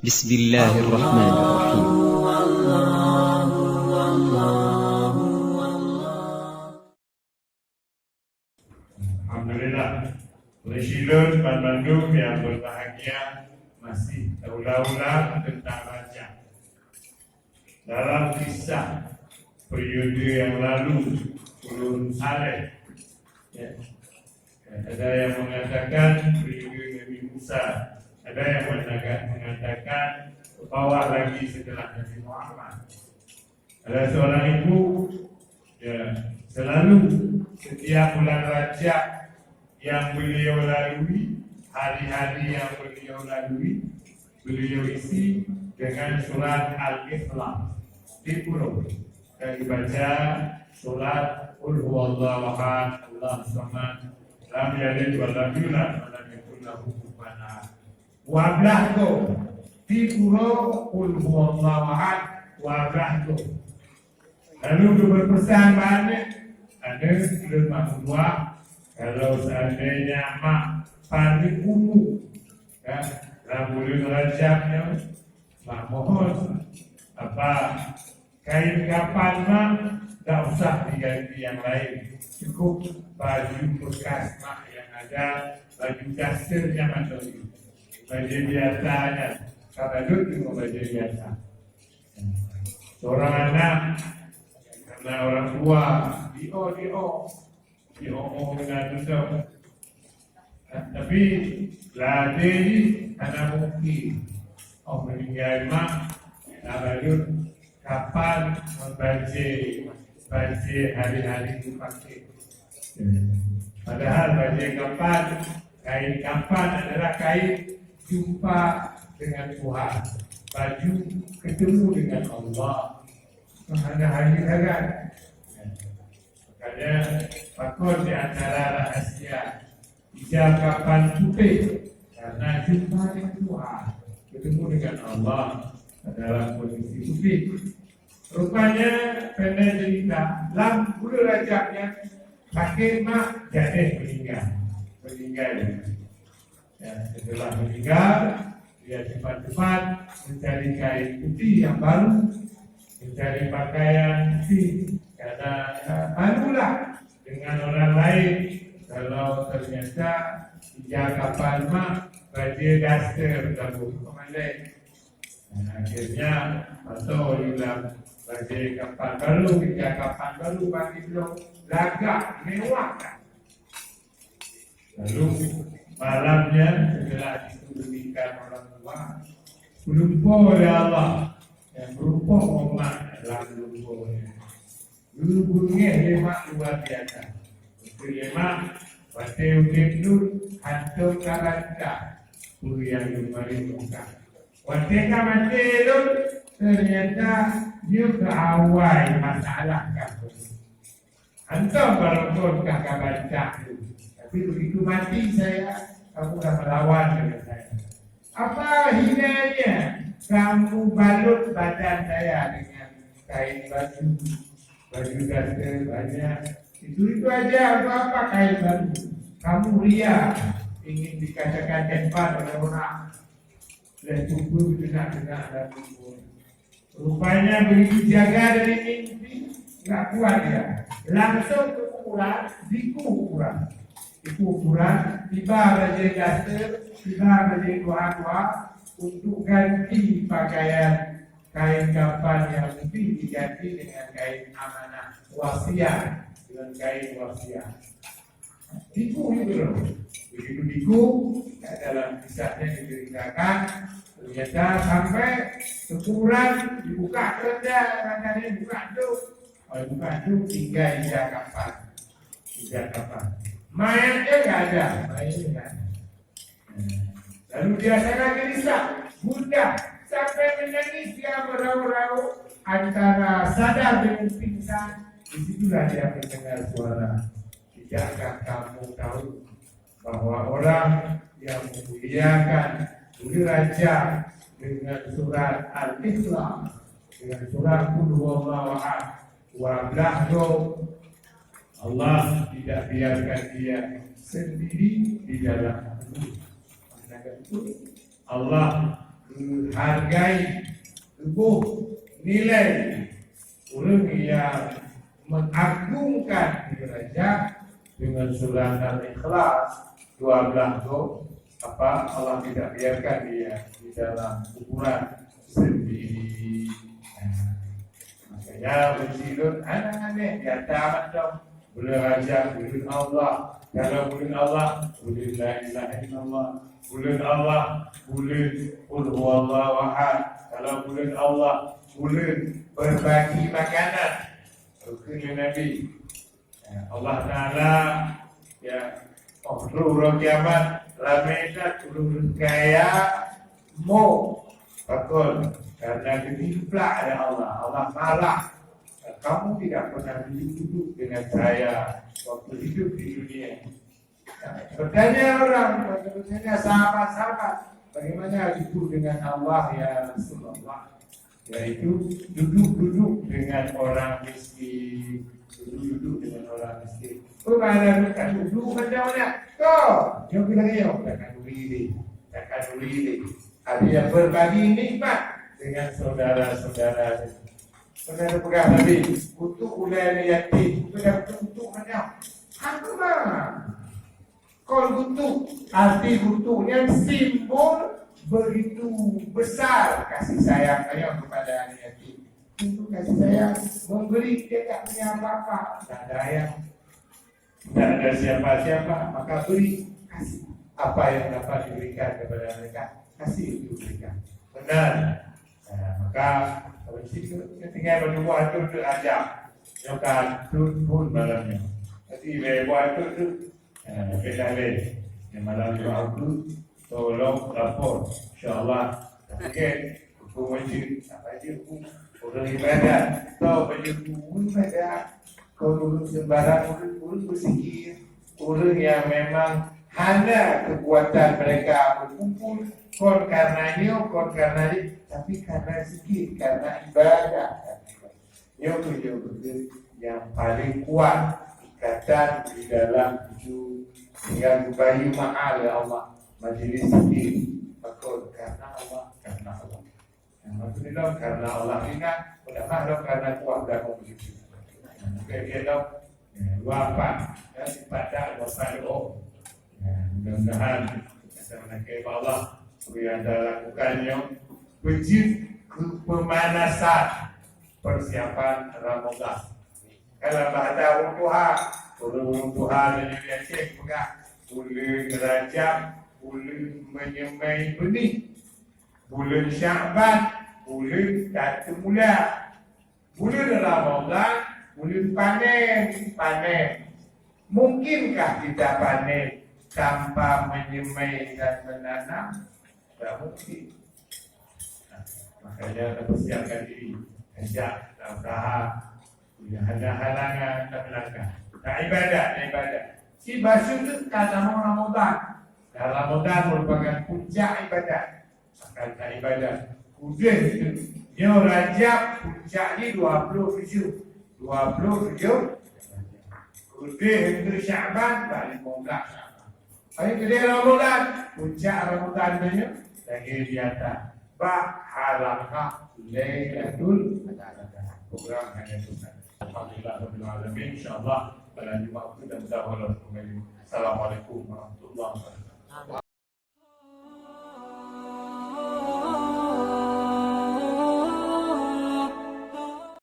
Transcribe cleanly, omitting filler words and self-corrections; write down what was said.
بسم الله الرحمن الرحيم. Alhamdulillah, Presiden Ban Bandung yang berbahagia masih terulang-ulang tentang raja. Dalam kisah periode yang lalu, Ulun Saleh, ya, ada yang mengatakan periode Nabi Musa, ada yang mengatakan ke bawah lagi setelah Nabi Muhammad. Ada seorang ibu, ya, selalu setiap bulan Rajab yang beliau lalui, hari-hari yang beliau lalui, beliau isi dengan surat Al-Ikhlas di puluh dan dibaca surat Qul huwallahu ahad, Allahu samad, lam yalid wa lam yulad wa lam yakul lahu kufuwan ahad. Wablah tu di puluh Qul huwallahu ahad, wablah tu. Lalu dia berpesan banyak. Ada lemah dua. Kalau seandainya mak panik kumu, ya, dalam bulan Rajabnya, mak mohon apa kain kapan mak tak usah diganti yang lain, cukup baju bekas mak yang ada, baju dasar yang ada itu, baju biasanya, kata dulu baju biasa. Seorang anak karena orang tua diomong dengan itu, tapi latih anak mungkin meninggal mak, lalu kapan membaca hari-hari dipakai. Padahal baca kapan, kain kapan adalah kain jumpa dengan Tuhan, baju ketemu dengan Allah. Ada hari-hari. Makanya fakor di antara rahasia ijab kapan putih karena jumpa dengan Tuhan, ketemu dengan Allah dalam kondisi putih. Rupanya pendek cerita, dalam bulan Rajabnya pakai mak jadi meninggal. Ya, setelah meninggal dia cepat-cepat mencari kain putih yang baru, mencari pakaian putih. Karena malulah dengan orang lain kalau ternyata sejak kapan mak baju daster gabung kemana. Akhirnya atau dalam baju kapan baru, sejak kapan baru bagi belum lagak mewah kan. Lalu malamnya setelah diberikan orang tua berlupa oleh Allah yang berupa umat dalam lumpurnya. Dulu-dulunya lemak luar biasa. Untuk lemak, Wateu Kemdut, Hantum Kabaca, Puri yang dimari muka. Wateu Kabaca ternyata dia keawai masalah kamu. Hantum walaupun kakak baca itu. Tapi begitu mati saya, kamu dah melawan dengan saya. Apa hinanya kamu balut badan saya dengan kain baju dasar banyak, itu aja. Apa kain baru? Kamu ria ingin dikatakan hebat oleh orang, dan tubuh dengar dan tubuh. Rupanya begitu jaga dari mimpi, tak kuat dia. Langsung ke ukuran, tiba baju dasar, tiba baju dua untuk ganti pakaian. Kain kapan yang mungkin diganti dengan kain amanah wasiat, dengan kain wasiat. Tipu itu loh. Begitu tipu, dalam kisahnya diceritakan, ternyata sampai ukuran dibuka kerja, katanya buka itu tinggal ijab kapan. Mayatnya nggak ada. Lalu dia sangat gelisah, bunda. Sampai menangis dia merau-rau antara sadar dengan pingsan. Disitulah dia mendengar suara. Tidakkah kamu tahu bahwa orang yang memuliakan Bulan Rajab dengan surat Al-Ikhlas, dengan surat Qul huwallahu ahad, wablah Allah tidak biarkan dia sendiri di dalam bumi. Allah hargai tubuh nilai orang yang mengagungkan derajat dengan surah Al-Ikhlas 12 tu Allah tidak biarkan dia di dalam kuburan sendiri. Makanya bersilun anak-anak dia tamat dong. Boleh raja, boleh Allah. Kalau boleh Allah, boleh la ilaha illallah. Boleh Allah, boleh qul huwallahu ahad. Kalau boleh Allah, boleh berbagi makanan. Rukun Nabi. Allah Taala ya Ruh kiamat Ramedat Ruh kaya Mo Betul. Karena ditimplah ada Allah. Allah marah. Kamu tidak pernah duduk dengan saya waktu hidup di dunia. Bertanya orang, bertanya sahabat-sahabat, bagaimana hidup dengan Allah ya Rasulullah? Yaitu duduk-duduk dengan orang miskin. Duduk-duduk dengan orang miskin. Bagaimana bukan duduk macam mana? Kau, yang bilang ya, takkan duri. Ada yang berbagi nikmat dengan saudara-saudara. Saudara pegang Nabi, kutuk ulai yatim, kutuk macam apa lah? Kalau kutuk, arti kutuknya simbol begitu besar kasih sayang ayah kepada anak yatim. Itu kasih sayang memberi dia tak punya apa-apa, tak ada ayah, tak ada siapa-siapa, maka beri kasih apa yang dapat diberikan kepada mereka, kasih itu berikan. Benar. Maka ketika berdua itu ajar, jokan pun malamnya. Jadi buat itu pedale yang malam itu tolong lapor, insyaallah. Tapi hukum wajib apa aja hukum orang ibadah, tahu baju hukum ibadah. Kalau sembarang orang bersikir, orang yang memang hanya kekuatan mereka berkumpul, kon karena tapi karena sikit, karena ibadah. Yo yang paling kuat ikatan di dalam itu dengan bayi mahal ya Allah majlis sikit. Betul karena Allah. Alhamdulillah karena Allah ingat, ulama dong karena kuat dan begitu. Kita dong wafat dan ibadah wafat doa. Mudah-mudahan kita Allah supaya anda lakukannya wajib pemanasan persiapan Ramadan. Kalau ada urung Tuhan yang biasa pegang bulan Rajab, bulan menyemai benih, bulan Syaban, bulan Satu Mula, bulan Ramadan, bulan panen. Mungkinkah kita panen tanpa menyemai dan menanam? Tak mungkin. Makanya kita persiapkan diri, ajak, tak usaha, ada halangan, tak belakang. Tak ibadat. Si basuh itu kata Ramadan. Dan Ramadan merupakan puncak ibadat. Akan tak ibadat. Kudus itu. Dia Rajab puncaknya 27. Kudus itu Syaban, balik 15 Syaban. Hari kedua Ramadan, puncak Ramadan punya lagi di atas. Halaqah Lailatul Qadar. Program hanya Tuhan. Alhamdulillah rabbil alamin. Insyaallah pada Jumaat kita mudah-mudahan kembali. Assalamualaikum warahmatullahi wabarakatuh.